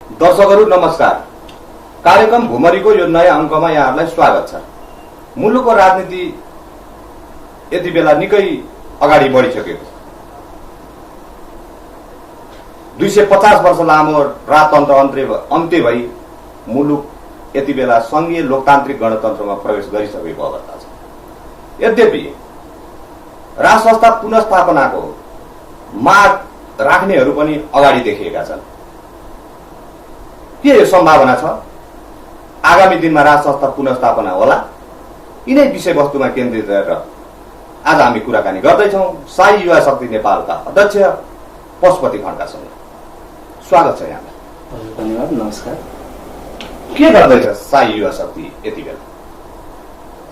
दर्शकहरू नमस्कार। कार्यक्रम भुमरीको यो नयाँ अङ्कमा यहाँहरूलाई स्वागत छ। मुलुकको राजनीति यति बेला निकै अगाडि बढिसकेको छ। 250 वर्ष लामो राजतन्त्र अन्त्य भई मुलुक यति बेला संघीय लोकतान्त्रिक गणतन्त्रमा प्रवेश गरिसकेको अवस्था छ। यद्यपि राज संस्था पुनर्स्थापनाको माग राख्नेहरू पनि अगाडि देखिएका छन्। के यो सम्भावना छ आगामी दिनमा राज संस्था पुनर्स्थापना होला? यिनै विषयवस्तुमा केन्द्रित रहेर आज हामी कुराकानी गर्दैछौँ साई युवा शक्ति नेपालका अध्यक्ष पशुपति खड्कासँग। स्वागत छ यहाँलाई। धन्यवाद, नमस्कार। के गर्दैछ साई युवा शक्ति यति बेला?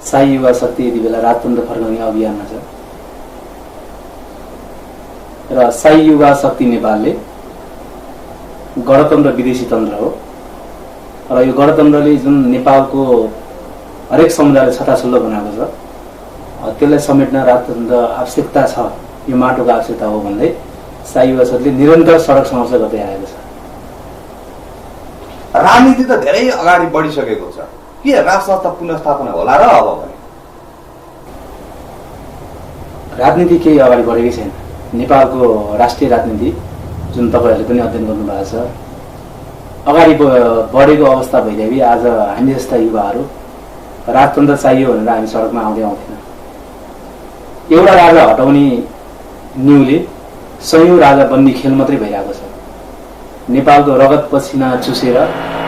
साई युवा शक्ति यति बेला राजतन्त्र फर्काउने अभियानमा छ र साई युवा शक्ति नेपालले गणतन्त्र विदेशी तन्त्र हो र यो गणतन्त्रले जुन नेपालको हरेक समुदायलाई छताछुल्लो बनाएको छ त्यसलाई समेट्न राजतन्त्र आवश्यकता छ, यो माटोको आवश्यकता हो भन्दै साई युवा शक्तिले निरन्तर सडक सङ्घर्ष गर्दै आएको छ। राजनीति त धेरै अगाडि बढिसकेको छ। के राज संस्था पुनर्स्थापना होला र अब भने? राजनीति केही अगाडि बढेकै छैन। नेपालको राष्ट्रिय राजनीति जुन तपाईँहरूले पनि अध्ययन गर्नुभएको छ, अगाडि बढेको अवस्था भइदिए आज हामी जस्ता युवाहरू राजतन्त्र चाहियो भनेर हामी सडकमा आउँदैनौँ। एउटा राजा हटाउने न्युले सयौं राजा बन्दी खेल मात्रै भइरहेको छ। नेपालको रगत पसिना चुसेर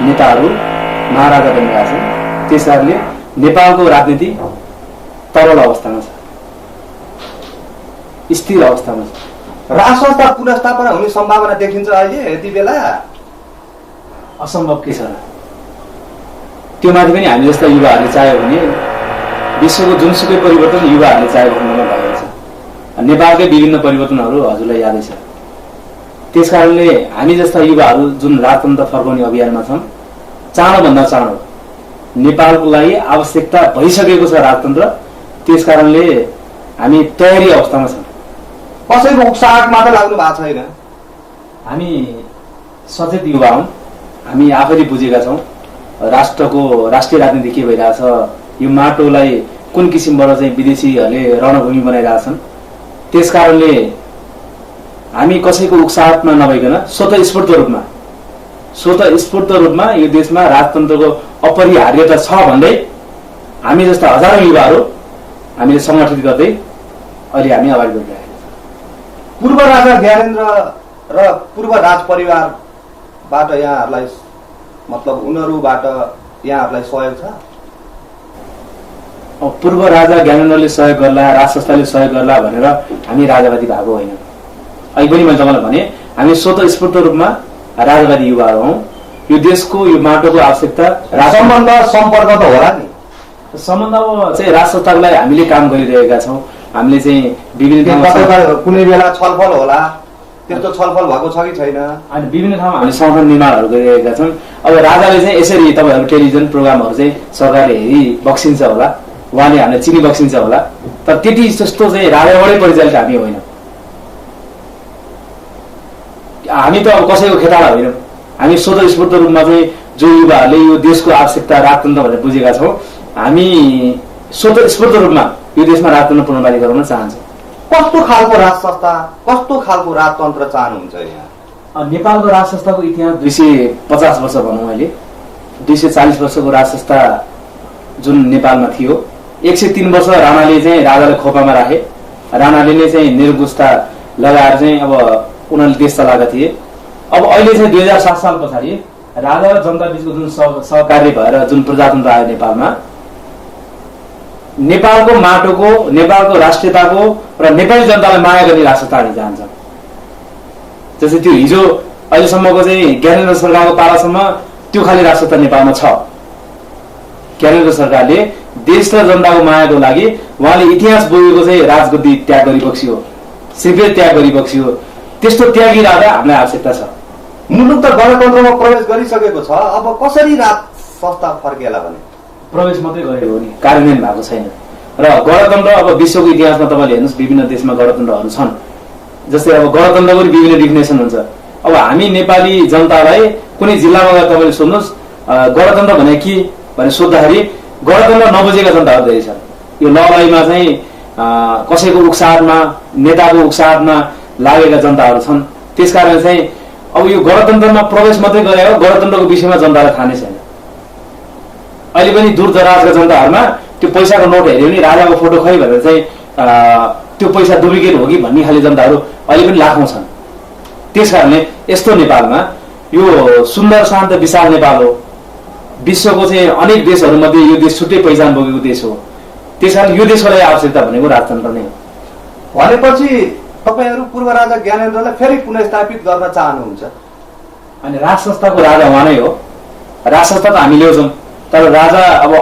नेताहरू महाराजा बनिरहेका छन्। त्यस कारणले नेपालको राजनीति तरल अवस्थामा छ, स्थिर अवस्थामा छ। राज संस्था पुनर्स्थापना हुने सम्भावना देखिन्छ अहिले यति बेला? असम्भव के छ र? त्यो माथि पनि हामी जस्ता युवाहरूले चाह्यो भने विश्वको जुनसुकै परिवर्तन युवाहरूले चाह्यो भन्नुमा भएको छ। नेपालकै विभिन्न परिवर्तनहरू हजुरलाई यादै छ। त्यस कारणले हामी जस्ता युवाहरू जुन राजतन्त्र फर्काउने अभियानमा छौँ, चाँडोभन्दा चाँडो नेपालको लागि आवश्यकता भइसकेको छ राजतन्त्र। त्यस कारणले हामी तयारी अवस्थामा छौँ। कसैको उक्साहटमा त लाग्नु भएको छैन? हामी सचेत युवा हौँ। हामी आफैले बुझेका छौँ राष्ट्रको राष्ट्रिय राजनीति के भइरहेछ, यो माटोलाई कुन किसिमबाट चाहिँ विदेशीहरूले रणभूमि बनाइरहेछन्। त्यस कारणले हामी कसैको उक्साहटमा नभइकन स्वतःस्फूर्त रूपमा यो देशमा राजतन्त्रको अपरिहार्यता छ भन्दै हामी जस्ता हजारौं युवाहरू हामीले संगठित गर्दै अहिले हामी अगाडि बढिरहेका छौँ। पूर्व राजा ज्ञानेन्द्र र पूर्व राज परिवारबाट यहाँहरूलाई मतलब उनीहरूबाट यहाँहरूलाई सहयोग छ? पूर्व राजा ज्ञानेन्द्रले सहयोग गर्ला, राज संस्थाले सहयोग गर्ला भनेर हामी राजावादी भएको होइन। अहिले पनि मैले तपाईँलाई भने हामी स्वतःस्फूर्त रूपमा राजावादी युवाहरू हौँ। यो देशको यो माटोको आवश्यकता सम्बन्ध सम्पर्क त होला नि? सम्बन्धमा चाहिँ राज संस्थाको लागि हामीले काम गरिरहेका छौँ। हामीले चाहिँ विभिन्न कुनै बेला छलफल होला, त्यस्तो छलफल भएको छ कि छैन? अनि विभिन्न ठाउँमा हामीले संगठन निर्माणहरू गरिरहेका छौँ। अब राजाले चाहिँ यसरी तपाईँहरू टेलिभिजन प्रोग्रामहरू चाहिँ सरकारले हेरी बक्सिन्छ होला, उहाँले हामीलाई चिनी बक्सिन्छ होला, तर त्यति जस्तो चाहिँ राजाबाटै परिचालित हामी होइनौँ। हामी त अब कसैको खेताला होइनौँ। हामी स्वतःस्फूर्त रूपमा चाहिँ जो युवाहरूले यो देशको आवश्यकता राजतन्त्र भनेर बुझेका छौँ, हामी स्वतःस्फूर्त रूपमा यो देशमा राजतन्त्र पुनर्वाली गराउन चाहन्छौँ। कस्तो खालको राज संस्था, कस्तो खालको राजतन्त्र चाहनुहुन्छ यहाँ? नेपालको राज संस्थाको इतिहास 250 वर्ष भनौँ, अहिले 240 वर्षको राज संस्था जुन नेपालमा थियो। 103 वर्ष राणाले चाहिँ राजालाई खोपामा राखे। राणाले नै चाहिँ निर्गुस्ता लगाएर चाहिँ अब उनीहरूले देश चलाएका थिए। अब अहिले चाहिँ 2007 साल पछाडि राजा र जनता बीचको जुन सहकार्य भएर जुन प्रजातन्त्र आयो नेपालमा, नेपालको माटोको, नेपालको राष्ट्रियताको र नेपाली जनतालाई माया गर्ने राज संस्था हामी चाहन्छ। जस्तै त्यो हिजो अहिलेसम्मको चाहिँ ज्ञानेन्द्र सरकारको पालासम्म त्यो खाली राज संस्था नेपालमा छ। ज्ञानेन्द्र सरकारले देश र जनताको मायाको लागि उहाँले इतिहास बोकेको चाहिँ राजगद्दी त्याग गरिबक्सियो, शिविर त्याग गरिबक्सियो। त्यस्तो त्यागी राजा हामीलाई आवश्यकता छ। मुलुक त गणतन्त्रमा प्रवेश गरिसकेको छ, अब कसरी राज संस्था फर्केला भने? प्रवेश मात्रै गरेको हो नि, कार्यान्वयन भएको छैन। र गणतन्त्र अब विश्वको इतिहासमा तपाईँले हेर्नुहोस्, विभिन्न देशमा गणतन्त्रहरू छन्। जस्तै अब गणतन्त्रको विभिन्न डिफिनेसन हुन्छ। अब हामी नेपाली जनतालाई कुनै जिल्लामा गएर तपाईँले सोध्नुहोस् गणतन्त्र भने के भने सोद्धाखेरि गणतन्त्र नबुझेका जनताहरू धेरै छन्। यो लडाइँमा चाहिँ कसैको उक्साहटमा नेताको उक्साहटमा लागेका जनताहरू छन्। त्यसकारण चाहिँ अब यो गणतन्त्रमा प्रवेश मात्रै गरे हो, गणतन्त्रको विषयमा जनतालाई थाहा नै छैन। अहिले पनि दूरदराजका जनताहरूमा त्यो पैसाको नोट हेऱ्यो भने राजाको फोटो खै भनेर चाहिँ त्यो पैसा डुप्लिकेट हो कि भन्ने खाले जनताहरू अहिले पनि लाखौँ छन्। त्यसकारणले यस्तो नेपालमा यो सुन्दर शान्त विशाल नेपाल हो, विश्वको चाहिँ अनेक देशहरूमध्ये यो देश छुट्टै पहिचान बोकेको देश हो। त्यसकारण यो देशको लागि आवश्यकता भनेको राजतन्त्र नै हो। भनेपछि तपाईहरू पूर्व राजा ज्ञानेन्द्रलाई फेरि पुनर्स्थापित गर्न चाहनुहुन्छ? अनि राज संस्थाको राजा उहाँ नै हो। राज संस्था त हामी ल्याउँछौँ, तर राजा अब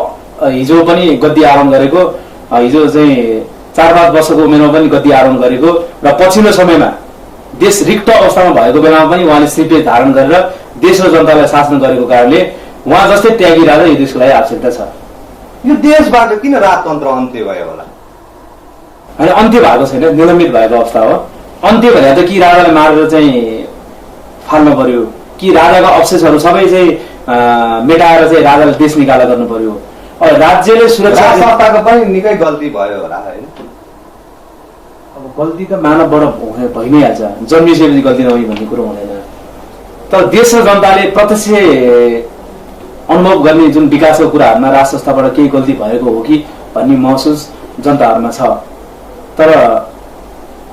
हिजो पनि गद्दी आरोहण गरेको, हिजो चाहिँ 4-5 वर्षको उमेरमा पनि गद्दी आरोहण गरेको र पछिल्लो समयमा देश रिक्त अवस्थामा भएको बेलामा पनि उहाँले श्रीपेश धारण गरेर देश र जनतालाई शासन गरेको कारणले उहाँ जस्तै त्यागी राजा यो देशको लागि आवश्यकता छ। यो देशबाट किन राजतन्त्र अन्त्य भयो होला? होइन, अन्त्य भएको छैन, निलम्बित भएको अवस्था हो। अन्त्य भने त कि राजालाई मारेर चाहिँ फाल्नु पर्यो, कि राजाका अवशेषहरू सबै चाहिँ मेटाएर चाहिँ राजाले देश निकाला गर्नु पर्यो। अब राज्यले सुरक्षा संस्थाको पनि निकै गल्ती भयो होला हैन? अब गल्ती त मानवबाट भइ नै हाल्छ, जन्मिसकेपछि गल्ती नहुने भन्ने कुरो हुँदैन। तर देश र जनताले प्रत्यक्ष अनुभव गर्ने जुन विकासको कुराहरूमा राज संस्थाबाट केही गल्ती भएको हो कि भन्ने महसुस जनताहरूमा छ। तर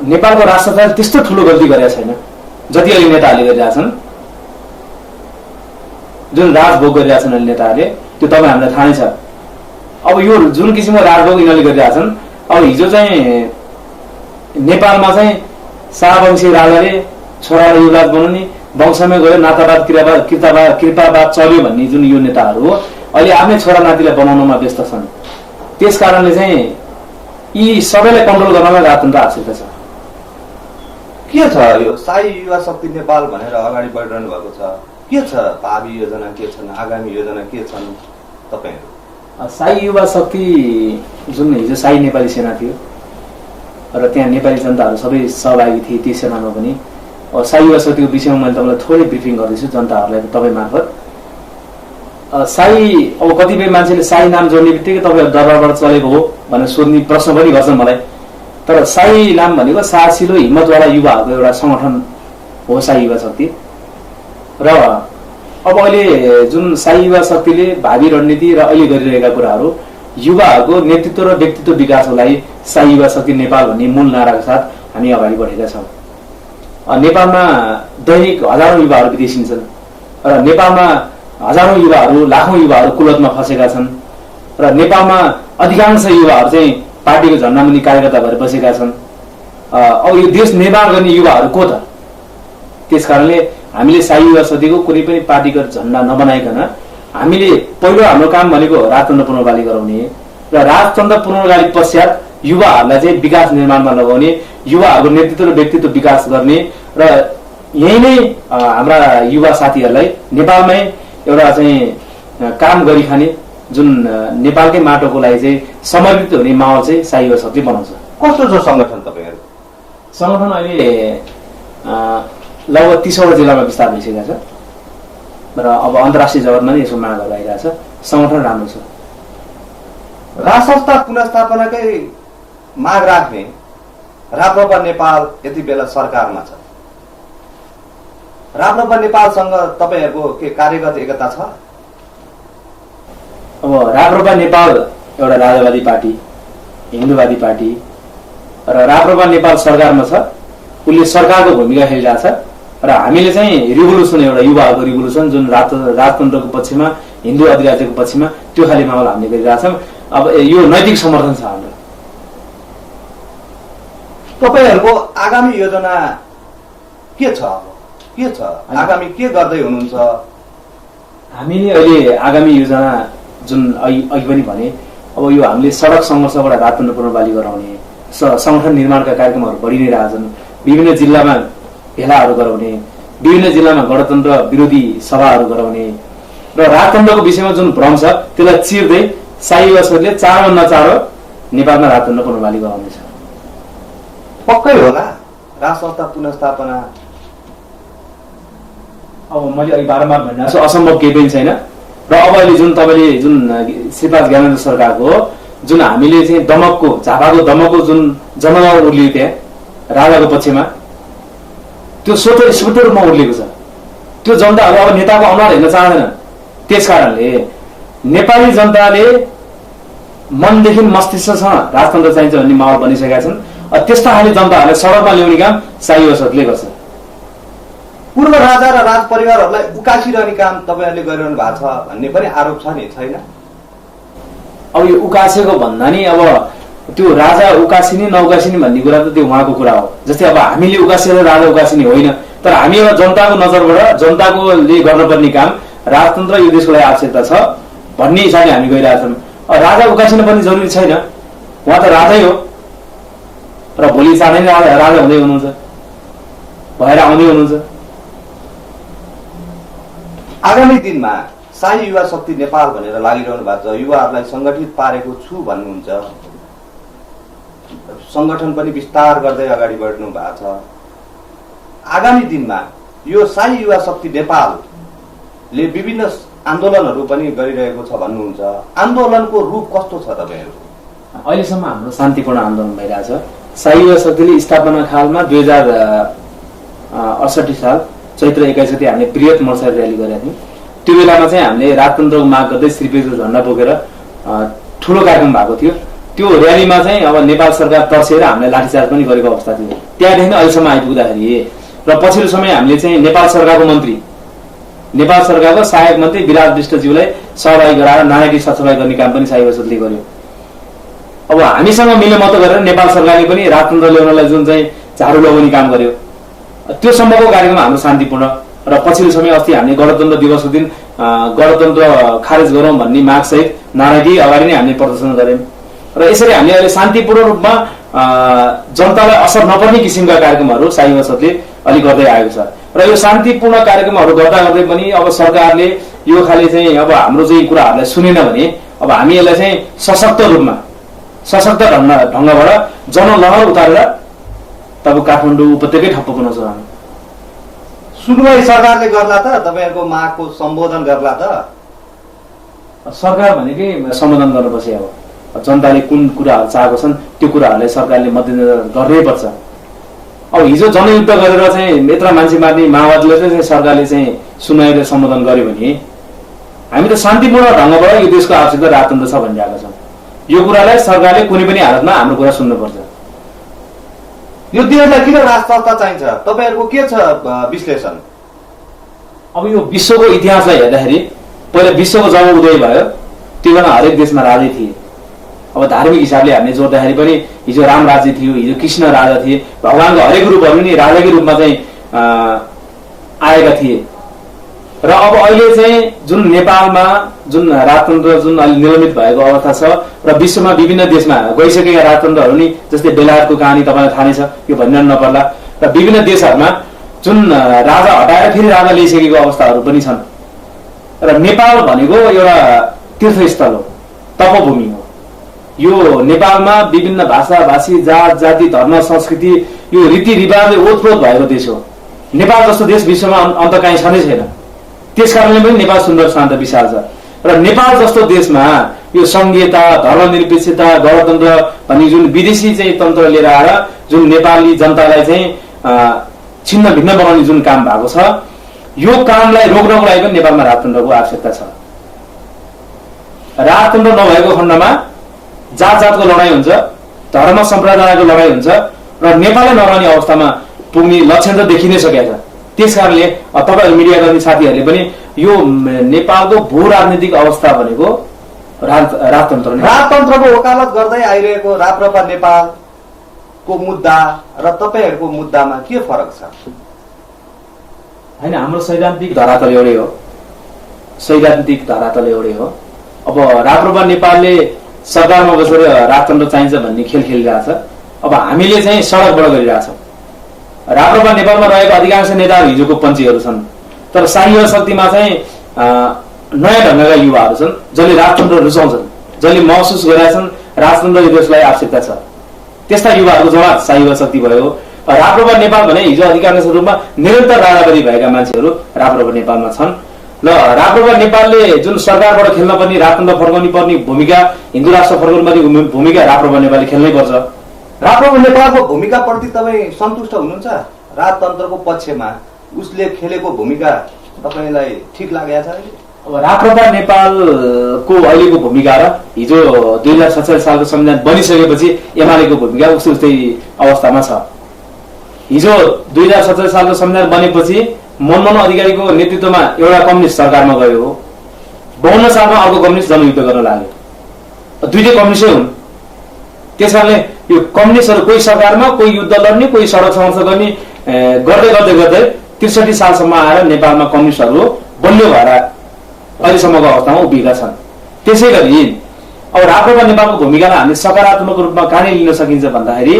नेपालको राज संस्थाले त्यस्तो ठुलो गल्ती गरेका छैन जति अहिले नेताहरूले गरिरहेका छन्। जुन राजभोग गरिरहेका छन् अहिले नेताहरूले, त्यो तपाईँ हामीलाई थाहा नै छ। अब यो जुन किसिमको राजभोग यिनीहरूले गरिरहेका छन्, अब हिजो चाहिँ नेपालमा चाहिँ शाहवंशी राजाले छोरालाई युवराज बनाउने, वंशमै गयो, नातावाद कृपावाद चल्यो भन्ने जुन यो नेताहरू हो, अहिले आफ्नै छोरा नातिलाई बनाउनमा व्यस्त छन्। त्यस कारणले चाहिँ यी सबैलाई कन्ट्रोल गर्नलाई राजतन्त्र आवश्यकता छ। के छ यो शाही युवा शक्ति नेपाल भनेर अगाडि बढिरहनु भएको छ? के छ भावी योजना, के छन् आगामी योजना, के छन् तपाईहरू? शाही युवा शक्ति जुन हिजो शाही नेपाली सेना थियो र त्यहाँ नेपाली जनताहरू सबै सहभागी थिए त्यो सेनामा पनि। शाही युवा शक्तिको विषयमा मैले तपाईँलाई थोरै ब्रिफिङ गर्दैछु जनताहरूलाई तपाईँ मार्फत। शाही अब कतिपय मान्छेले शाही नाम जोड्ने बित्तिकै तपाईँ दरबारबाट चलेको हो भनेर सोध्ने प्रश्न पनि गर्छन् मलाई। तर शाही नाम भनेको साहसिलो हिम्मतवाला युवाहरूको एउटा सङ्गठन हो शाही युवा शक्ति। र अब अहिले जुन शाही युवा शक्तिले भावी रणनीति र अहिले गरिरहेका कुराहरू युवाहरूको नेतृत्व र व्यक्तित्व विकासको लागि शाही युवा शक्ति नेपाल भन्ने मूल नाराका साथ हामी अगाडि बढेका छौँ। नेपालमा दैनिक हजारौं युवाहरू विदेशिन्छन् र नेपालमा हजारौं युवाहरू, लाखौं युवाहरू कुलतमा फसेका छन् र नेपालमा अधिकांश युवाहरू चाहिँ पार्टीको झन्डामुनि कार्यकर्ता भएर बसेका छन्। अब यो देश निर्माण गर्ने युवाहरू को त? त्यसकारणले हामीले शाही युवा शक्तिको कुनै पनि पार्टीगत झन्डा नबनाइकन हामीले पहिलो हाम्रो काम भनेको राजतन्त्र पुनर्बहाली गराउने र राजतन्त्र पुनर्बहाली पश्चात युवाहरूलाई चाहिँ विकास निर्माणमा लगाउने, युवाहरूको नेतृत्व र व्यक्तित्व विकास गर्ने र यही नै हाम्रा युवा साथीहरूलाई नेपालमै एउटा चाहिँ काम गरी खाने जुन नेपालकै माटोको लागि चाहिँ समर्पित हुने माहौल चाहिँ शाही युवा शक्ति बनाउँछ। कस्तो छ सङ्गठन तपाईहरू? सङ्गठन अहिले लगभग 30वटा जिल्लामा विस्तार भइसकेको छ र अब अन्तर्राष्ट्रिय जगतमा नै यसको मागहरू आइरहेको छ। सङ्गठन राम्रो छ। राज संस्था पुनर्स्थापनाकै माग राख्ने राप्रपा नेपाल यति बेला सरकारमा छ। राप्रपा नेपालसँग तपाईहरूको के कार्यगत एकता छ? अब राप्रपा नेपाल एउटा राजावादी पार्टी, हिन्दूवादी पार्टी र राप्रपा नेपाल सरकारमा छ। उसले सरकारको भूमिका खेलिरहेछ र हामीले चाहिँ रिभोल्युसन, एउटा युवाहरूको रिभोल्युसन जुन राजतन्त्रको पक्षमा, हिन्दू अधिराज्यको पक्षमा, त्यो खाले माहौल हामीले गरिरहेछौँ। अब यो नैतिक समर्थन छ हाम्रो। तपाईहरूको आगामी योजना के छ? के छ आगामी, के गर्दै हुनुहुन्छ? हामीले अहिले आगामी योजना जुन अघि पनि भने, अब यो हामीले सडक सङ्घर्षबाट राजतन्त्र पुनर्बहाली गराउने, सङ्गठन निर्माणका कार्यक्रमहरू बढी नै रहेछन्। विभिन्न जिल्लामा भेलाहरू गराउने, विभिन्न जिल्लामा गणतन्त्र विरोधी सभाहरू गराउने र राजतन्त्रको विषयमा जुन भ्रम छ त्यसलाई चिर्दै शाही युवा शक्तिले चाँडोभन्दा चाँडो नेपालमा राजतन्त्र पुनर्बहाली गराउनेछ। पक्कै होला राज संस्था पुनर्स्थापना अब मैले अहिले बारम्बार भनिरहेको छु असम्भव केही पनि छैन र अब अहिले जुन तपाईँले जुन श्रीपाद ज्ञानेन्द्र सरकारको जुन हामीले चाहिँ दमकको झापाको दमकको जुन जनमत उर्लियो त्यहाँ राजाको पक्षमा त्यो स्वतः रूपमा उर्लिएको छ। त्यो जनताहरू अब नेताको अनुहार हेर्न चाहँदैन। त्यस कारणले नेपाली जनताले मनदेखि मस्तिष्कसँग राजतन्त्र चाहिन्छ भन्ने माहौल बनिसकेका छन्। त्यस्ता खाले जनताहरूलाई सडकमा ल्याउने काम शाही वसाहतले गर्छ। पूर्व राजा र राज परिवारहरूलाई उकासिरहने काम तपाईँहरूले गरिरहनु भएको छ भन्ने पनि आरोप छ नि, छैन? अब यो उकासेको भन्दा नि अब त्यो राजा उकासिने नउकासिने भन्ने कुरा त त्यो उहाँको कुरा हो। जस्तै अब हामीले उकासेर राजा उकासिने होइन, तर हामी अब जनताको नजरबाट जनताकोले गर्नुपर्ने काम राजतन्त्र यो देशको लागि आवश्यकता छ भन्ने हिसाबले हामी गइरहेका छौँ। राजा उकासिन पनि जरुरी छैन, उहाँ त राजै हो र भोलि चाँडै राजा हुँदै हुनुहुन्छ, भएर आउँदै हुनुहुन्छ। आगामी दिनमा शाही युवा शक्ति नेपाल भनेर लागिरहनु भएको छ, युवाहरूलाई सङ्गठित पारेको छु भन्नुहुन्छ, सङ्गठन पनि विस्तार गर्दै अगाडि बढ्नु भएको छ। आगामी दिनमा यो शाही युवा शक्ति नेपालले विभिन्न आन्दोलनहरू पनि गरिरहेको छ भन्नुहुन्छ, आन्दोलनको रूप कस्तो छ तपाईँहरूको? अहिलेसम्म हाम्रो शान्तिपूर्ण आन्दोलन भइरहेछ। शाही युवा शक्तिले स्थापना कालमा 2068 साल चैत्र 21 गते हामीले बृहत मोर्चा र्याली गरेका थियौँ। त्यो बेलामा चाहिँ हामीले राजतन्त्रको माग गर्दै श्रीपेजको झण्डा बोकेर ठुलो कार्यक्रम भएको थियो। त्यो र्यालीमा चाहिँ अब नेपाल सरकार तर्सेर हामीले लाठीचार्ज पनि गरेको अवस्था थियो। त्यहाँदेखि अहिलेसम्म आइपुग्दाखेरि र पछिल्लो समय हामीले चाहिँ नेपाल सरकारको मन्त्री, नेपाल सरकारको सहायक मन्त्री विराज विष्टज्यूलाई सहभागी गराएर नागरिक सफाई गर्ने काम पनि शाही वसाहतले गर्यो। अब हामीसँग मिलेमतो गरेर नेपाल सरकारले पनि राजतन्त्र ल्याउनलाई जुन चाहिँ झाडु लगाउने काम गर्यो, त्यो सम्भवको कार्यक्रम हाम्रो शान्तिपूर्ण र पछिल्लो समय अस्ति हामीले गणतन्त्र दिवसको दिन गणतन्त्र खारेज गरौँ भन्ने मागसहित नाराजी अगाडि नै हामीले प्रदर्शन गर्यौँ र यसरी हामीले अहिले शान्तिपूर्ण रूपमा जनतालाई असर नपर्ने किसिमका कार्यक्रमहरू शाही वसाहतले अलि गर्दै आएको छ। र यो शान्तिपूर्ण कार्यक्रमहरू गर्दा गर्दै पनि अब सरकारले यो खाले चाहिँ अब हाम्रो चाहिँ कुराहरूलाई सुनेन भने अब हामी यसलाई चाहिँ सशक्त रूपमा सशक्त ढङ्गबाट जनलहर उतारेर तब काठमाडौँ उपत्यकै ठप्प बनाउँछौँ हामी। सुनवाई सरकारले गर्ला त? तपाईँहरूको मागको सम्बोधन गर्ला त? सरकार भनेकै सम्बोधन गर्नुपर्छ। अब जनताले कुन कुराहरू चाहेको छन् त्यो कुराहरूलाई सरकारले मध्यनजर गर्नैपर्छ। अब हिजो जनयुद्ध गरेर चाहिँ यत्र मान्छे मार्ने माओवादीले चाहिँ सरकारले चाहिँ सुनाएर सम्बोधन गर्यो भने हामी त शान्तिपूर्ण ढङ्गबाट यो देशको आवश्यकता राजतन्त्र छ भनिरहेका छौँ। यो कुरालाई सरकारले कुनै पनि हालतमा हाम्रो कुरा सुन्नुपर्छ। यो देशलाई किन राजतन्त्र चाहिन्छ? तपाईँहरूको के छ विश्लेषण? अब यो विश्वको इतिहासलाई हेर्दाखेरि पहिला विश्वको जब उदय भयो त्यो बेला हरेक देशमा राजै थिए। अब धार्मिक हिसाबले हामीले जोड्दाखेरि पनि हिजो राम राज्य थियो, हिजो कृष्ण राजा थिए, भगवानको हरेक रूपहरू नि राजाकै रूपमा चाहिँ आएका थिए। र अब अहिले चाहिँ जुन नेपालमा जुन राजतन्त्र जुन अलि निलम्बित भएको अवस्था छ र विश्वमा विभिन्न देशमा गइसकेका राजतन्त्रहरू नि जस्तै बेलायतको कहानी तपाईँलाई थाहा नै छ, यो भन्न नपर्ला। र विभिन्न देशहरूमा जुन राजा हटाएर फेरि राजा ल्याइसकेको अवस्थाहरू पनि छन्। र नेपाल भनेको एउटा तीर्थस्थल हो, तपभूमि हो। यो नेपालमा विभिन्न भाषा भाषी जात जाति धर्म संस्कृति यो रीतिरिवाजले ओतप्रोत भएको देश हो। नेपाल जस्तो देश विश्वमा अन्त कहीँ छँदै छैन। त्यस कारणले पनि नेपाल सुन्दर शान्त विशाल छ। र नेपाल जस्तो देशमा यो संघीयता धर्मनिरपेक्षता गणतन्त्र भन्ने जुन विदेशी चाहिँ तन्त्र लिएर आएर जुन नेपाली जनतालाई चाहिँ छिन्न भिन्न बनाउने जुन काम भएको छ यो कामलाई रोक्नको लागि पनि नेपालमा राजतन्त्रको आवश्यकता छ। राजतन्त्र नभएको खण्डमा जात जातको लडाइँ हुन्छ, धर्म सम्प्रदायको लडाइँ हुन्छ र नेपालै नरहने अवस्थामा पुग्ने लक्षण त देखि नै सकेको छ। त्यस कारणले तपाईहरु मिडिया गर्ने साथीहरूले पनि यो नेपालको भू राजनीतिक अवस्था भनेको राजतन्त्रको वकालत गर्दै आइरहेको राप्रपा नेपालको मुद्दा र तपाईहरुको मुद्दामा के फरक छ? हैन, हाम्रो सैद्धान्तिक धरातल एउटै हो, सैद्धान्तिक धरातल एउटै हो। अब राप्रपा नेपालले सरकारमा बसेर राजतन्त्र चाहिन्छ भन्ने खेल खेलिरहेछ। अब हामीले चाहिँ सडकबाट गरिरहेछौँ। राप्रपा नेपालमा रहेको अधिकांश नेताहरू हिजोको पञ्चीहरू छन्, तर शाही शक्तिमा चाहिँ नयाँ ढङ्गका युवाहरू छन् जसले राजतन्त्र रुचाउँछन्, जसले महसुस गरेका छन् राजतन्त्र यो देशलाई आवश्यकता छ। त्यस्ता युवाहरूको जवाब शाही शक्ति भयो। राप्रपा नेपाल भने हिजो अधिकांश रूपमा निरन्तर राजावादी भएका मान्छेहरू राप्रपा नेपालमा छन्। ल राप्रपा नेपालले जुन सरकारबाट खेल्न पर्ने राजतन्त्र फर्काउनु पर्ने भूमिका, हिन्दू राष्ट्र फर्काउनु पर्ने भूमिका राप्रपा नेपालले खेल्नै पर्छ। राप्रपा नेपालको भूमिकाप्रति तपाईँ सन्तुष्ट हुनुहुन्छ? राजतन्त्रको पक्षमा उसले खेलेको भूमिका तपाईँलाई ठिक लागेको छ? अब राप्रपा नेपालको अहिलेको भूमिका र हिजो 2047 सालको संविधान बनिसकेपछि एमालेको भूमिका उस्तै अवस्थामा छ। हिजो 2047 सालको संविधान बनेपछि मनमोहन अधिकारीको नेतृत्वमा एउटा कम्युनिस्ट सरकारमा गयो हो। 52 सालमा अर्को कम्युनिस्ट जनयुद्ध गर्न लाग्यो। दुईटै कम्युनिस्टै हुन्। त्यसकारणले यो कम्युनिस्टहरू कोही सरकारमा, कोही युद्ध लड्ने, कोही सडक संघर्ष गर्ने गर्दै गर्दै गर्दै 63 सालसम्म आएर नेपालमा कम्युनिस्टहरू बलियो भएर अहिलेसम्मको अवस्थामा उभिएका छन्। त्यसै गरी अब राप्रपा नेपालको भूमिकालाई हामीले सकारात्मक रूपमा कहाँनिर लिन सकिन्छ भन्दाखेरि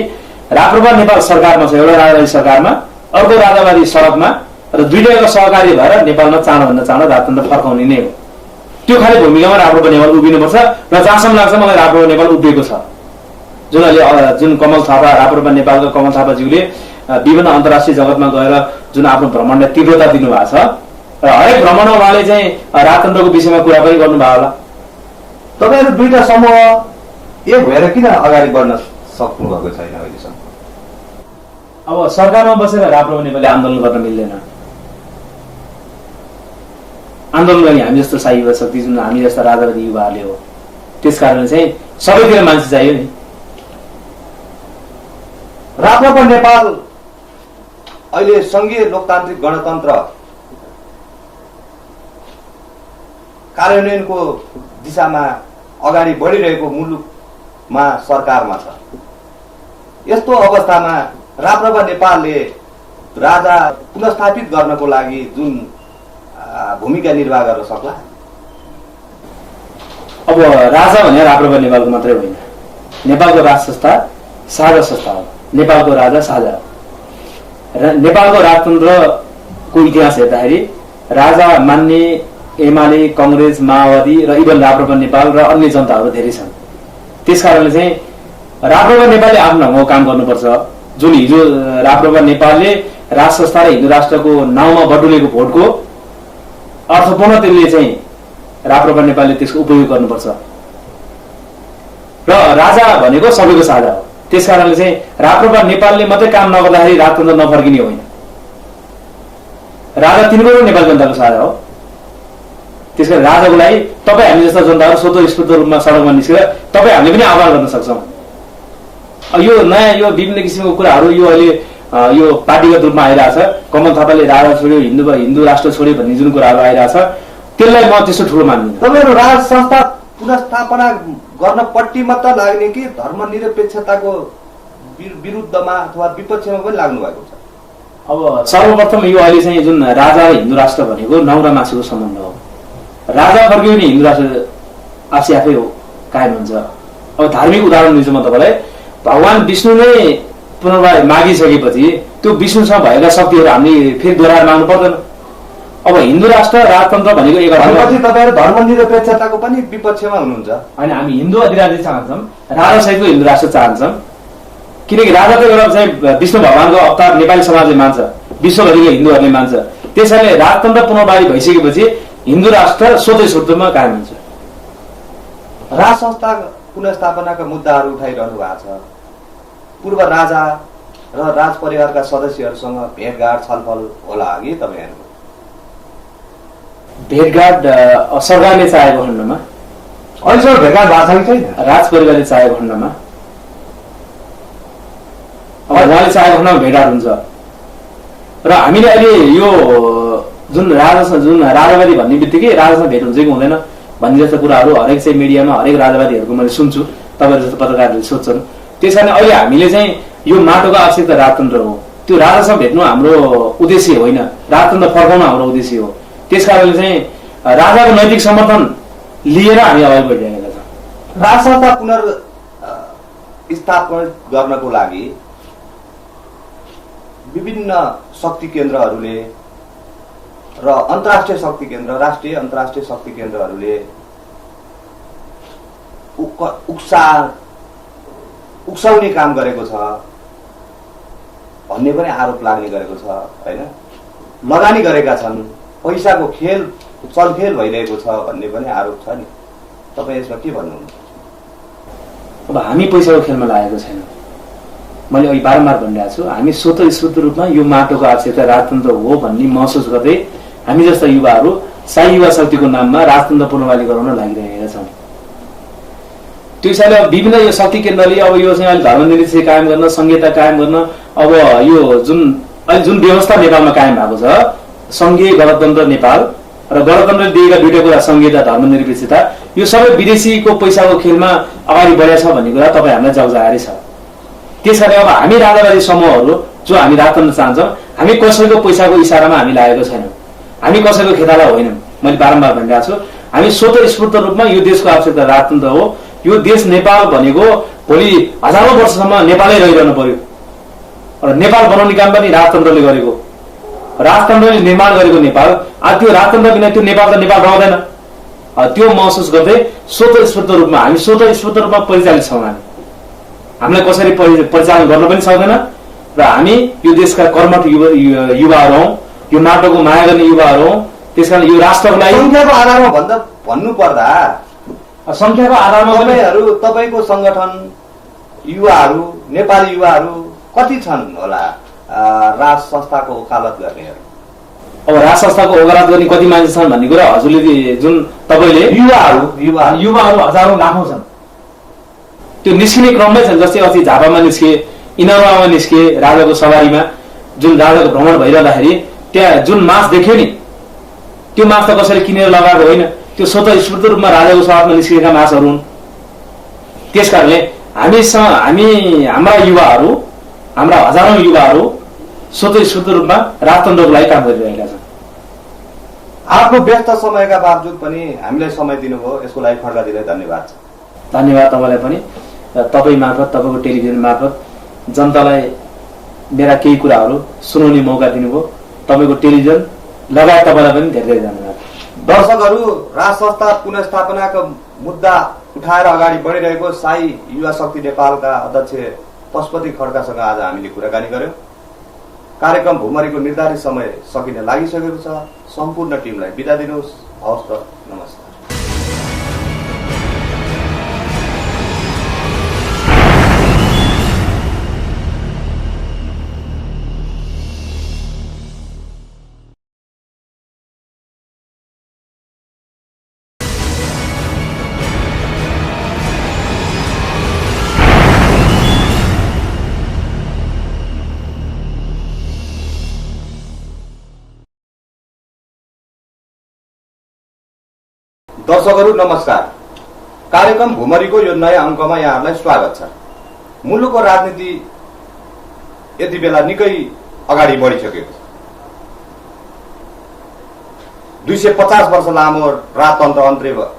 राप्रपा नेपाल सरकारमा छ, एउटा राजावादी सरकारमा, अर्को राजावादी सडकमा, र दुईटैको सहकारी भएर नेपालमा चाँडोभन्दा चाँडो राजतन्त्र फर्काउने नै हो। त्यो खाले भूमिकामा राप्रपा नेपाल उभिनुपर्छ र जहाँसम्म लाग्छ मलाई राप्रपा नेपाल उभिएको छ। जुन अहिले जुन कमल थापा, राप्रपा नेपालका कमल थापाज्यूले विभिन्न अन्तर्राष्ट्रिय जगतमा गएर जुन आफ्नो भ्रमणलाई तीव्रता दिनुभएको छ र हरेक भ्रमणमा उहाँले चाहिँ राजतन्त्रको विषयमा कुरा पनि गर्नुभयो होला। तपाईँहरू दुईटा समूह एक भएर किन अगाडि बढ्न सक्नु भएको छैन अहिलेसम्म? अब सरकारमा बसेर राप्रपा नेपालले आन्दोलन गर्न मिल्दैन। आन्दोलन गर्ने हामी जस्तो शाही युवा शक्ति, जुन हामी जस्ता राजावादी युवाहरूले हो। त्यसकारण चाहिँ सबैतिर मान्छे चाहियो नि। राप्रपा नेपाल अहिले संघीय लोकतान्त्रिक गणतन्त्र कार्यान्वयनको दिशामा अगाडि बढिरहेको मुलुकमा सरकारमा छ। यस्तो अवस्थामा राप्रपा नेपालले राजा पुनर्स्थापित गर्नको लागि जुन भूमिका निर्वाह गर्न सक्ला? अब राजा भने राप्रपा नेपालको मात्रै होइन, नेपालको राज संस्था साझा संस्था हो। नेपालको राजा साझा हो। नेपालको राजतन्त्रको इतिहास हेर्दाखेरि राजा मान्ने एमाले, कंग्रेस, माओवादी र इभन राप्रपा नेपाल र अन्य जनताहरू धेरै छन्। त्यसकारणले चाहिँ राप्रपा नेपालले आफ्नो ढङ्गको काम गर्नुपर्छ। जुन हिजो राप्रपा नेपालले राज संस्था र हिन्दू राष्ट्रको नाउँमा बटुलेको भोटको अर्थपूर्ण त्यसले चाहिँ राप्रपा नेपालले त्यसको उपयोग गर्नुपर्छ। र राजा भनेको सबैको साझा हो। त्यसकारणले चाहिँ राप्रपा नेपालले मात्रै काम नगर्दाखेरि राजतन्त्र नफर्किने होइन। राजा तिनको र नेपाली जनताको साझा हो। त्यसकारण राजाको लागि तपाईँ हामी जस्ता जनताहरू स्वतःस्फूर्त रूपमा सडकमा निस्केर तपाईँ हामीले पनि आह्वान गर्न सक्छौँ। यो नयाँ यो विभिन्न किसिमको कुराहरू यो अहिले यो पार्टीगत रूपमा आइरहेछ। कमल थापाले राजा छोड्यो, हिन्दू राष्ट्र छोड्यो भन्ने जुन कुराहरू आइरहेछ, त्यसलाई म त्यस्तो ठुलो मान्दिनँ। तपाईँहरू राज संस्था पुनर्स्थापना गर्न पट्टि मात्र लाग्ने कि धर्मनिरपेक्षताको विरुद्धमा अथवा विपक्षमा पनि लाग्नु भएको छ? अब सर्वप्रथम यो अहिले चाहिँ जुन राजा र हिन्दू राष्ट्र भनेको नौ र मासुको सम्बन्ध हो। राजा फर्कियो भने हिन्दू राष्ट्र आफै आफै हो कायम हुन्छ। अब धार्मिक उदाहरण दिन्छु म तपाईँलाई। भगवान विष्णु नै पुनर्वास मागिसकेपछि त्यो विष्णुसँग भएका शक्तिहरू हामीले फेरि दोहोऱ्याएर माग्नु पर्दैन। अब हिन्दू राष्ट्र राजतन्त्र भनेको एक तपाईँहरू धर्मनिरपेक्षताको पनि विपक्षमा हुनुहुन्छ? होइन, हामी हिन्दू अधिराज्य चाहन्छौँ, राजा सहितको हिन्दू राष्ट्र चाहन्छौँ। किनकि राजा त एउटा चाहिँ विष्णु भगवानको अवतार नेपाली समाजले मान्छ, विश्वभरिको हिन्दूहरूले मान्छ। त्यसैले राजतन्त्र पुनर्वासी भइसकेपछि हिन्दू राष्ट्र स्वतःस्फूर्तमा कायम हुन्छ। राज संस्था पुनर्स्थापनाका मुद्दाहरू उठाइरहनु भएको छ। पूर्व राजा र राज परिवारका सदस्यहरूसँग भेटघाट छलफल होला कि तपाईँहरूको? भेटघाट सरकारले चाहेको खण्डमा, अहिलेसम्म भेटघाट भएको छ कि छैन? राज परिवारले चाहेको खण्डमा, उहाँले चाहेको खण्डमा भेटघाट हुन्छ। र हामीले अहिले यो जुन राजावादी भन्ने बित्तिकै राजासँग भेट हुन्छ कि हुँदैन भन्ने जस्तो कुराहरू हरेक चाहिँ मिडियामा हरेक राजावादीहरूको मैले सुन्छु, तपाईँहरू जस्तो पत्रकारहरूले सोध्छन्। त्यस कारण अहिले हामीले चाहिँ यो माटोको आवश्यकता राजतन्त्र हो। त्यो राजासँग भेट्नु हाम्रो उद्देश्य होइन, राजतन्त्र फर्काउनु हाम्रो उद्देश्य हो। त्यस कारणले चाहिँ राजाको नैतिक समर्थन लिएर हामी अगाडि बढिरहेका छौँ। राज संस्था पुनर्स्थापना गर्नको लागि विभिन्न शक्ति केन्द्रहरूले र अन्तर्राष्ट्रिय शक्ति केन्द्र, राष्ट्रिय अन्तर्राष्ट्रिय शक्ति केन्द्रहरूले उक्साउने काम गरेको छ। भन्ने पनि आरोप लाग्ने गरेको छ होइन। लगानी गरेका छन्, पैसाको खेल चलखेल भइरहेको छ भन्ने पनि आरोप छ नि। तपाईँ यसमा के भन्नुहुन्छ? अब हामी पैसाको खेलमा लागेको छैन। मैले अघि बारम्बार भनिरहेको छु, हामी स्वतस्फूर्त रूपमा यो माटोको आवश्यकता राजतन्त्र हो भन्ने महसुस गर्दै हामी जस्ता युवाहरू शाही युवा शक्तिको नाममा राजतन्त्र पूर्णवाली गराउन लागिरहेका छौँ। त्यो हिसाबले अब विभिन्न यो शक्ति केन्द्रले अब यो चाहिँ अहिले धर्मनिरपेक्ष कायम गर्न, संहिता कायम गर्न, अब यो जुन व्यवस्था नेपालमा कायम भएको छ, संघीय गणतन्त्र नेपाल र गणतन्त्रले दिएका दुईटा कुरा संहिता, धर्मनिरपेक्षता, यो सबै विदेशीको पैसाको खेलमा अगाडि बढेको छ भन्ने कुरा तपाईँ हामीलाई जगजाहेरै छ। त्यसकारण अब हामी राजावादी समूहहरू जो हामी राजतन्त्र चाहन्छौँ, हामी कसैको पैसाको इसारामा हामी लागेको छैनौँ, हामी कसैको खेताला होइनौँ। मैले बारम्बार भनिरहेको छु, हामी स्वतस्फूर्त रूपमा यो देशको आवश्यकता राजतन्त्र हो। यो देश नेपाल भनेको भोलि हजारौं वर्षसम्म नेपालै रहिरहनु पर्यो र नेपाल बनाउने काम पनि राजतन्त्रले गरेको, राजतन्त्रले निर्माण गरेको नेपाल। आज त्यो राजतन्त्र बिना त्यो नेपाल त नेपाल रहँदैन। त्यो महसुस गर्दै स्वतस्फूर्त रूपमा हामी स्वतस्फूर्त रूपमा परिचालित छौँ। हामीलाई कसरी परिचालन गर्न पनि सक्दैन र हामी यो देशका कर्मठ युवाहरू हौँ, यो माटोको माया गर्ने युवाहरू हौँ। त्यसकारण यो राष्ट्रको लागि संख्याको आधारमा भन्नुपर्दा संख्याको आधारमा तपाईको संगठन युवाहरू, नेपाली युवाहरू कति छन् होला राज संस्थाको वकालत गर्नेहरू? अब राज संस्थाको वकालत गर्ने कति मान्छे छन् भन्ने कुरा हजुरले जुन तपाईँले युवाहरू हजारौं लाखौं छन्। त्यो निस्किने क्रममै छन्। जस्तै अस्ति झापामा निस्के, इनरवामा निस्के, राजाको सवारीमा जुन राजाको भ्रमण भइरहँदाखेरि त्यहाँ जुन मास देख्यो नि, त्यो मास त कसैले किनेर लगाएको होइन, त्यो स्वतस्फूर्त रूपमा राजाको सवारीमा निस्केका मासहरू हुन्। त्यसकारणले हाम्रा युवाहरू, हाम्रा हजारौं युवाहरू स्वतस्फूर्त रूपमा राजतन्त्रको लागि काम गरिरहेका छन्। आफ्नो व्यस्त समयका बावजुद पनि हामीलाई समय दिनुभयो, यसको लागि खड्का दिँदै धन्यवाद छ। धन्यवाद तपाईँलाई पनि। तपाईँ मार्फत, तपाईँको टेलिभिजन मार्फत जनतालाई मेरा केही कुराहरू सुनाउने मौका दिनुभयो। तपाईँको टेलिभिजन लगायत तपाईँलाई पनि धेरै धेरै धन्यवाद। दर्शकहरू, राज संस्था पुनर्स्थापनाको मुद्दा उठाएर अगाडि बढिरहेको शाही युवा शक्ति नेपालका अध्यक्ष पशुपति खड्कासँग आज हामीले कुराकानी गर्यौं। कार्यक्रम भुमरीको निर्धारित समय सकिन लागिसकेको छ। सम्पूर्ण टिमलाई बिदा दिनुहोस्। हवस् त, नमस्कार। दर्शकहरू नमस्कार। कार्यक्रम भुमरीको यो नयाँ अङ्कमा यहाँहरूलाई स्वागत छ। मुलुकको राजनीति यति बेला निकै अगाडि बढिसकेको छ। 250 वर्ष लामो राजतन्त्र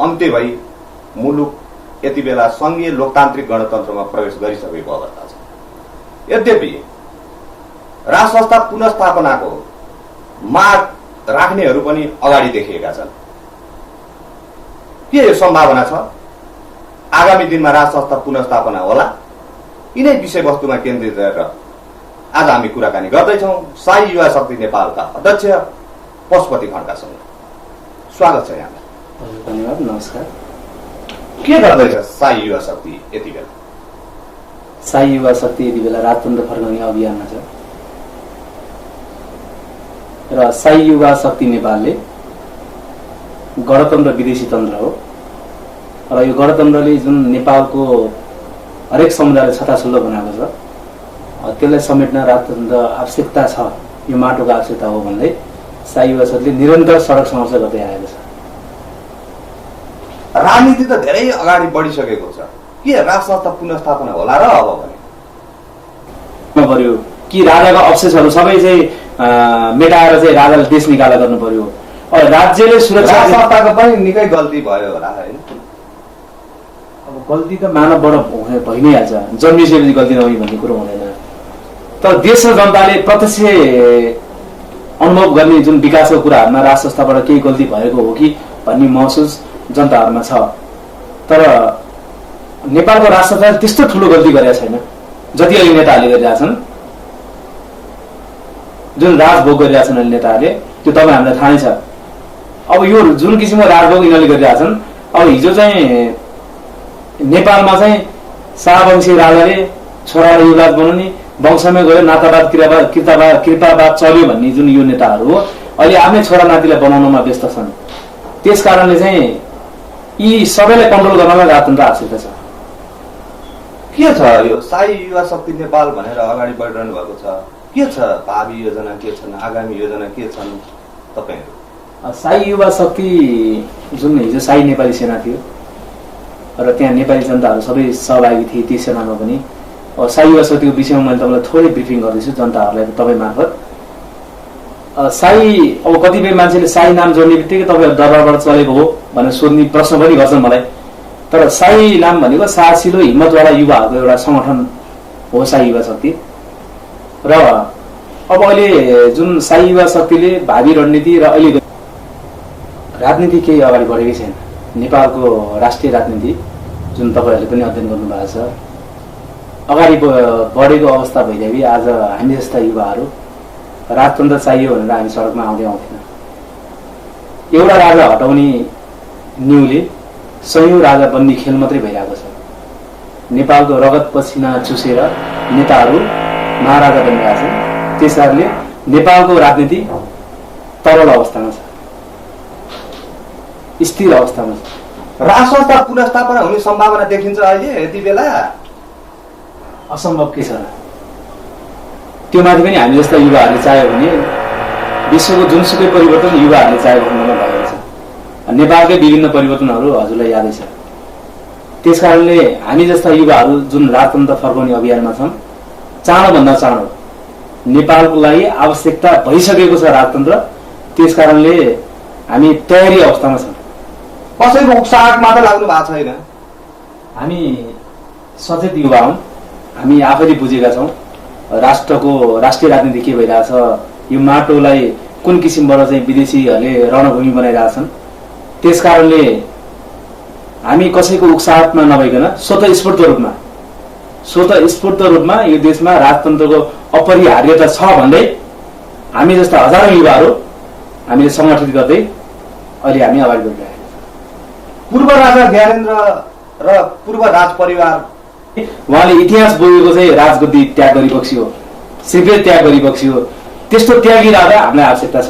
अन्त्य भई मुलुक यति बेला संघीय लोकतान्त्रिक गणतन्त्रमा प्रवेश गरिसकेको अवस्था छ। यद्यपि राज संस्था पुनर्स्थापनाको माग राख्नेहरू पनि अगाडि देखिएका छन्। के यो सम्भावना छ आगामी दिनमा राज संस्था पुनर्स्थापना होला? यिनै विषयवस्तुमा केन्द्रित रहेर आज हामी कुराकानी गर्दैछौँ शाही युवा शक्ति नेपालका अध्यक्ष पशुपति खड्कासँग। स्वागत छ यहाँलाई। धन्यवाद, नमस्कार। के गर्दैछ शाही युवा शक्ति यति बेला? शाही युवा शक्ति यति बेला राजतन्त्र फर्काउने अभियानमा छ र शाही युवा शक्ति नेपालले गणतन्त्र विदेशी तन्त्र हो र यो गणतन्त्रले जुन नेपालको हरेक समुदायलाई छताछुल्लो बनाएको छ, त्यसलाई समेट्न राजतन्त्र आवश्यकता छ, यो माटोको आवश्यकता हो भन्दै शाही युवा शक्तिले निरन्तर सडक सङ्घर्ष गर्दै आएको छ। राजनीति त धेरै अगाडि बढिसकेको छ। के राज संस्था पुनर्स्थापना होला र अब भने पर्यो कि राजाका अवशेषहरू सबै चाहिँ मेटाएर चाहिँ राजाले देश निकाला गर्नु पर्यो? राज्यले सुरक्षा संस्थाको पनि निकै गल्ती भयो होला हैन? अब गल्ती त मानवबाट भइ नै हाल्छ, जन्मिसकेपछि गल्ती नहुने भन्ने कुरो हुँदैन। तर देश र जनताले प्रत्यक्ष अनुभव गर्ने जुन विकासको कुराहरूमा राज संस्थाबाट केही गल्ती भएको हो कि भन्ने महसुस जनताहरूमा छ। तर नेपालको राज संस्थाले त्यस्तो ठुलो गल्ती गरेका छैन जति अहिले नेताहरूले गरिरहेका छन्। जुन राजभोग गरिरहेछन् अहिले नेताहरूले, त्यो तपाईँ हामीलाई थाहै छ। अब यो जुन किसिमको राजभोग यिनीहरूले गरिरहेछन्, अब हिजो चाहिँ नेपालमा चाहिँ शाहवंशी राजाले छोरालाई युवराज बनाउने, वंशमै गयो, नातावाद कृपावाद चल्यो भन्ने जुन यो नेताहरू हो, अहिले आफ्नै छोरा नातिलाई बनाउनमा व्यस्त छन्। त्यस कारणले चाहिँ यी सबैलाई कन्ट्रोल गर्नलाई राजतन्त्र आवश्यकता छ। के छ यो शाही युवा शक्ति नेपाल भनेर अगाडि बढिरहनु भएको छ? के छ भावी योजना, के छन् आगामी योजना, के छन् तपाईँहरू? शाही युवा शक्ति जुन हिजो शाही नेपाली सेना थियो र त्यहाँ नेपाली जनताहरू सबै सहभागी थिए ती सेनामा पनि। शाही युवा शक्तिको विषयमा मैले तपाईँलाई थोरै ब्रिफिङ गर्दैछु जनताहरूलाई तपाईँ मार्फत। शाही, अब कतिपय मान्छेले शाही नाम जोड्ने बित्तिकै तपाईँहरू दरबारबाट चलेको हो भनेर सोध्ने प्रश्न पनि गर्छन् मलाई। तर शाही नाम भनेको साहसिलो हिम्मतवाला युवाहरूको एउटा सङ्गठन हो शाही युवा शक्ति। र अब अहिले जुन शाही युवा शक्तिले भावी रणनीति र अहिले राजनीति केही अगाडि बढेकै छैन। नेपालको राष्ट्रिय राजनीति जुन तपाईँहरूले पनि अध्ययन गर्नुभएको छ, अगाडि बढेको अवस्था भइदिए आज हामी जस्ता युवाहरू राजतन्त्र चाहियो भनेर हामी सडकमा आउँथेन। एउटा राजा हटाउने न्युले सयौं राजा बन्ने खेल मात्रै भइरहेको छ। नेपालको रगत पसिना चुसेर नेताहरू महाराजा बनिरहेका छन्। त्यस कारणले नेपालको राजनीति तरल अवस्थामा छ, स्थिर अवस्थामा छ। राज संस्था पुनर्स्थापना हुने सम्भावना देखिन्छ अहिले यति बेला? असम्भव के छ र? त्यो माथि पनि हामी जस्ता युवाहरूले चाह्यो भने विश्वको जुनसुकै परिवर्तन युवाहरूले चाह्यो भन्नमा भएको छ। नेपालकै विभिन्न परिवर्तनहरू हजुरलाई यादै छ। त्यस कारणले हामी जस्ता युवाहरू जुन राजतन्त्र फर्काउने अभियानमा छन्, चाँडोभन्दा चाँडो नेपालको लागि आवश्यकता भइसकेको छ राजतन्त्र। त्यस कारणले हामी तयारी अवस्थामा छौँ। कसैको उक्साहटमा त लाग्नु भएको छैन। हामी सचेत युवा हौँ, हामी आफैले बुझेका छौँ राष्ट्रको राष्ट्रिय राजनीति के भइरहेछ, यो माटोलाई कुन किसिमबाट चाहिँ विदेशीहरूले रणभूमि बनाइरहेछन्। त्यस कारणले हामी कसैको उक्साहटमा नभइकन स्वतस्फूर्त रूपमा यो देशमा राजतन्त्रको अपरिहार्यता छ भन्दै हामी जस्ता हजारौं युवाहरू हामीले संगठित गर्दै अहिले हामी अगाडि बढिरहेका छौँ। पूर्व राजा ज्ञानेन्द्र र पूर्व राज परिवार उहाँले इतिहास बोकेको चाहिँ राजगद्दी त्याग गरिबक्सी हो, सिगरेट त्याग गरिबक्सी हो। त्यस्तो त्यागी राजा हामीलाई आवश्यकता छ।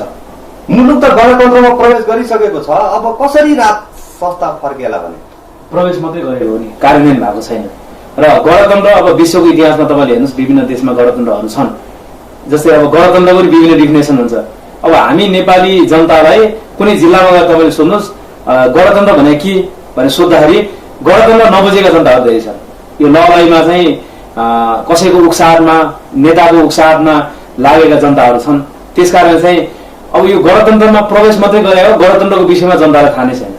मुलुक त गणतन्त्रमा प्रवेश गरिसकेको छ, अब कसरी राज संस्था फर्केला भने? प्रवेश मात्रै गरेको हो नि, कार्यान्वयन भएको छैन। र गणतन्त्र अब विश्वको इतिहासमा तपाईँले हेर्नुहोस् विभिन्न देशमा गणतन्त्रहरू छन्। जस्तै अब गणतन्त्रको रिभिनेसन डिफिनेसन हुन्छ। अब हामी नेपाली जनतालाई कुनै जिल्लामा गएर तपाईँले सोध्नुहोस् गणतन्त्र भने के भनेर सोद्धाखेरि गणतन्त्र नबुझेका जनताहरू धेरै छन्। यो लडाइँमा चाहिँ कसैको उक्साहटमा, नेताको उक्साहटमा लागेका जनताहरू छन्। त्यस कारण चाहिँ अब यो गणतन्त्रमा प्रवेश मात्रै गरे हो, गणतन्त्रको विषयमा जनतालाई थाहा नै छैन।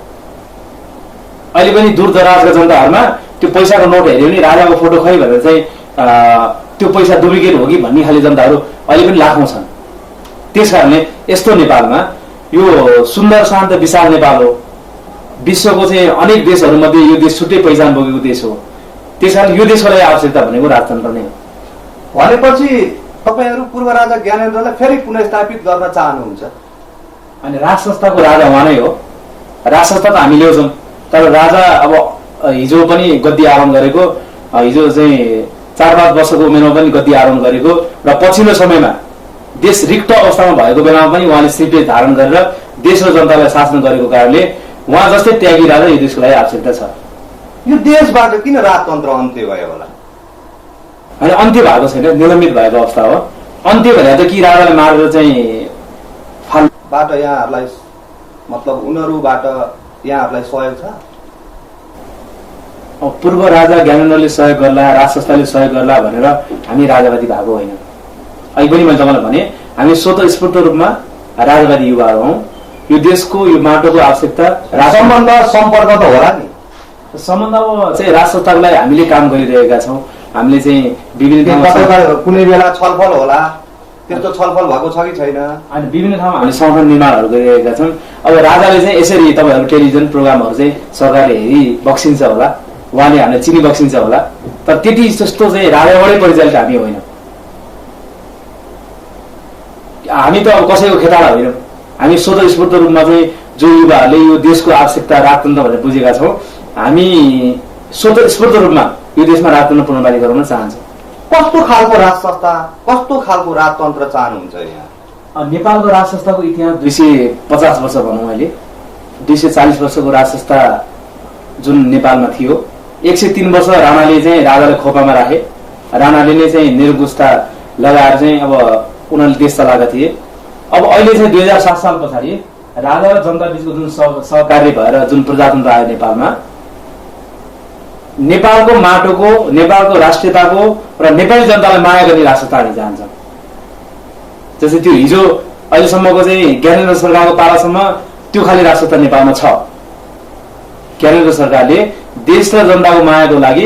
अहिले पनि दूरदराजका जनताहरूमा त्यो पैसाको नोट हेऱ्यो भने राजाको फोटो खै भनेर चाहिँ त्यो पैसा डुप्लिकेट हो कि भन्ने खाले जनताहरू अहिले पनि लाखौं छन्। त्यस कारणले यस्तो नेपालमा यो सुन्दर शान्त विशाल नेपाल हो, विश्वको चाहिँ अनेक देशहरूमध्ये यो देश छुट्टै पहिचान बोकेको देश हो। त्यस कारण यो देशको लागि आवश्यकता भनेको राजतन्त्र नै हो। भनेपछि तपाईहरू पूर्व राजा ज्ञानेन्द्रलाई फेरि पुनर्स्थापित गर्न चाहनुहुन्छ? अनि राज संस्थाको राजा उहाँ नै हो। राज संस्था त हामी ल्याउँछौँ, तर राजा अब हिजो पनि गद्दी आरोहण गरेको, हिजो चाहिँ 4-5 वर्षको उमेरमा पनि गद्दी आरोहण गरेको र पछिल्लो समयमा देश रिक्त अवस्थामा भएको बेलामा पनि उहाँले सिपे धारण गरेर देश र जनतालाई शासन गरेको कारणले उहाँ जस्तै त्यागी राजा यो देशको लागि आवश्यकता छ। यो देशबाट किन राजतन्त्र अन्त्य भयो होला? अनि अन्त्य भएको छैन, निलम्बित भएको अवस्था हो। अन्त्य भने त कि राजाले मारेर चाहिँ बाट यहाँहरूलाई मतलब उनीहरूबाट यहाँहरूलाई सहयोग छ? पूर्व राजा ज्ञानेन्द्रले सहयोग गर्ला, राज संस्थाले सहयोग गर्ला भनेर हामी राजावादी भएको होइन। अहिले पनि मैले तपाईँलाई भने हामी स्वतस्फूर्त रूपमा राजावादी युवाहरू हौँ। यो देशको यो माटोको आवश्यकता सम्बन्ध सम्पर्क त होला नि। सम्बन्ध चाहिँ राज संस्थाको लागि हामीले काम गरिरहेका छौँ। हामीले चाहिँ विभिन्न कुनै बेला छलफल होला, त्यस्तो छलफल भएको छ कि छैन? अनि विभिन्न ठाउँमा हामीले संगठन निर्माणहरू गरिरहेका छौँ। अब राजाले चाहिँ यसरी तपाईँहरू टेलिभिजन प्रोग्रामहरू चाहिँ सरकारले हेरी बक्सिन्छ होला, उहाँले हामीलाई चिनी बक्सिन्छ होला, तर त्यति जस्तो चाहिँ राजाबाटै परिचालित हामी होइन। हामी त अब कसैको खेताला होइनौँ। हामी स्वतस्फूर्त रूपमा चाहिँ जो युवाहरूले यो देशको आवश्यकता राजतन्त्र भनेर बुझेका छौँ, हामी स्वतस्फूर्त रूपमा यो देशमा राजतन्त्र पुनर्वाली गराउन चाहन्छौँ। कस्तो खालको राज संस्था, कस्तो खालको राजतन्त्र चाहनुहुन्छ यहाँ? नेपालको राज संस्थाको इतिहास 250 वर्ष भनौँ, अहिले 240 वर्षको राज संस्था जुन नेपालमा थियो। 103 वर्ष राणाले चाहिँ राजालाई खोपामा राखे। राणाले नै चाहिँ निरगुस्ता लगाएर चाहिँ अब उनीहरूले देश चलाएका थिए। अब अहिले चाहिँ 2007 साल पछाडि राजा र जनता बीचको जुन सहकार्य भएर जुन प्रजातन्त्र आयो नेपालमा, नेपालको माटोको, नेपालको राष्ट्रियताको र नेपाली जनतालाई माया गर्ने राज संस्था हामी चाहन्छौँ। जस्तै त्यो हिजो अहिलेसम्मको चाहिँ ज्ञानेन्द्र सरकारको पालासम्म त्यो खाली राज संस्था नेपालमा छ। ज्ञानेन्द्र सरकारले देश र जनताको मायाको लागि